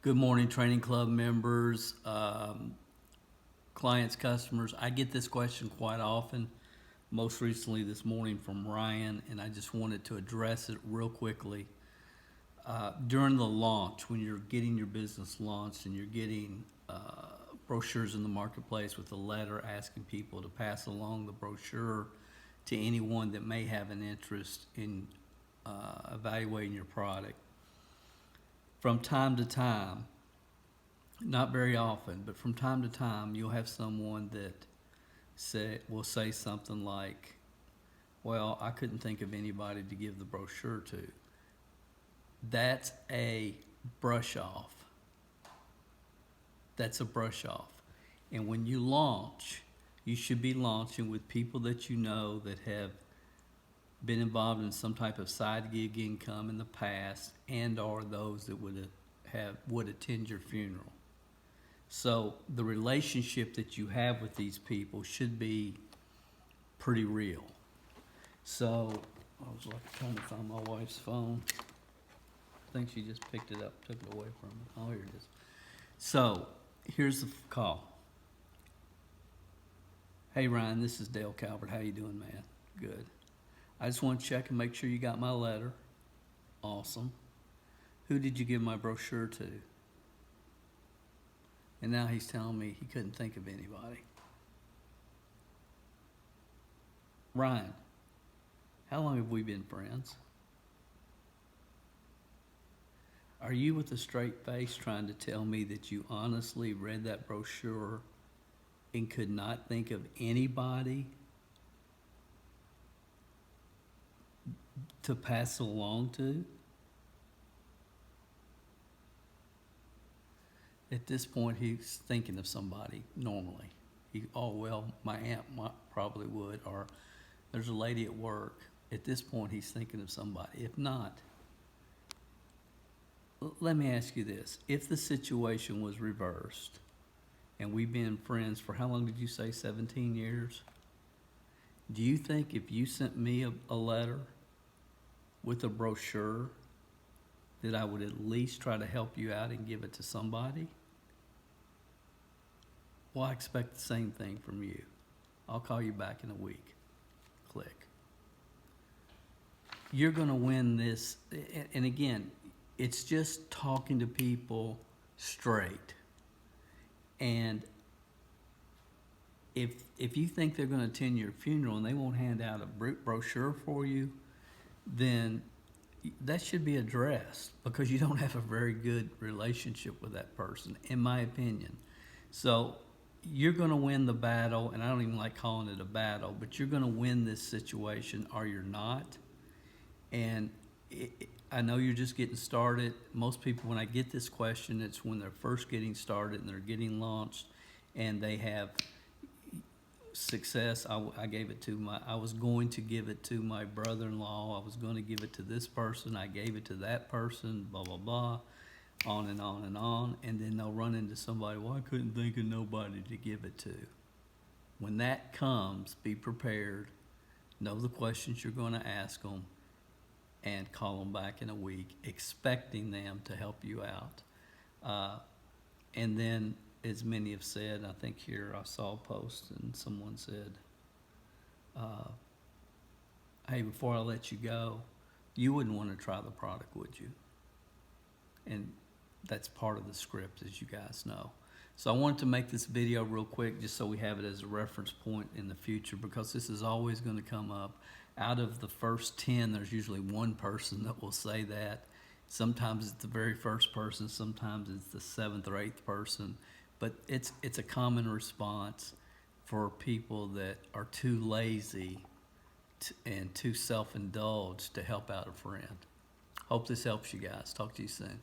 Good morning, Training Club members, clients, customers. I get this question quite often, most recently this morning from Ryan, and I just wanted to address it real quickly. During the launch, when you're getting your business launched and you're getting brochures in the marketplace with a letter asking people to pass along the brochure to anyone that may have an interest in evaluating your product. From time to time, not very often, but from time to time, you'll have someone that will say something like, well, I couldn't think of anybody to give the brochure to. That's a brush off. That's a brush off. And when you launch, you should be launching with people that you know that have been involved in some type of side gig income in the past and or those that would attend your funeral. So the relationship that you have with these people should be pretty real. So I was like trying to find my wife's phone. I think she just picked it up, took it away from me. Oh, here it is. So here's the call. Hey Ryan, this is Dale Calvert. How you doing, man? Good. I just want to check and make sure you got my letter. Awesome. Who did you give my brochure to? And now he's telling me he couldn't think of anybody. Ryan, how long have we been friends? Are you with a straight face trying to tell me that you honestly read that brochure and could not think of anybody to pass along to? At this point, he's thinking of somebody normally. My aunt probably would, or there's a lady at work. At this point, he's thinking of somebody. If not, let me ask you this. If the situation was reversed and we've been friends for how long did you say, 17 years? Do you think if you sent me a letter with a brochure that I would at least try to help you out and give it to somebody? Well, I expect the same thing from you. I'll call you back in a week. Click. You're going to win this. And again, it's just talking to people straight. And if you think they're going to attend your funeral and they won't hand out a brochure for you, then that should be addressed because you don't have a very good relationship with that person, in my opinion. So you're going to win the battle, and I don't even like calling it a battle, but you're going to win this situation or you're not. And I know you're just getting started. Most people, when I get this question, it's when they're first getting started and they're getting launched and they have success. I was going to give it to my brother-in-law. I was going to give it to this person. I gave it to that person, blah, blah, blah, on and on and on. And then they'll run into somebody, well, I couldn't think of nobody to give it to. When that comes, be prepared. Know the questions you're going to ask them and call them back in a week, expecting them to help you out. And then, as many have said, I think here I saw a post and someone said, hey, before I let you go, you wouldn't want to try the product, would you? And that's part of the script, as you guys know. So I wanted to make this video real quick just so we have it as a reference point in the future, because this is always going to come up. Out of the first 10, there's usually one person that will say that. Sometimes it's the very first person, sometimes it's the 7th or 8th person. But it's a common response for people that are too lazy and too self-indulged to help out a friend. Hope this helps you guys. Talk to you soon.